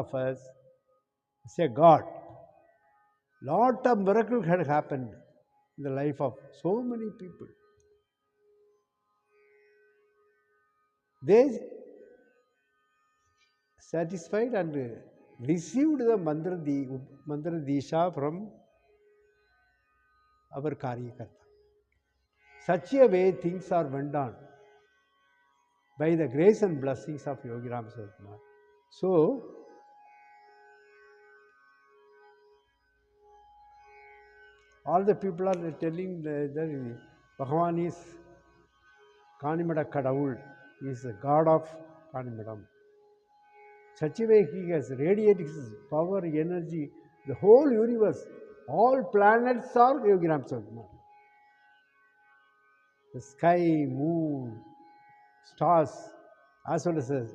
of us is a God. Lot of miracles had happened in the life of so many people. They satisfied and received the mantra disha from our Karyakarta. Such a way things are went on by the grace and blessings of Yogi Ram Sarkumar. So, all the people are telling that Bhagavan is Kanimada Kadavul, is the God of Kanimadam. Such a way he has radiated his power, energy, the whole universe, all planets are Yogi Ram Sarkumar. The sky, moon, stars, as well as the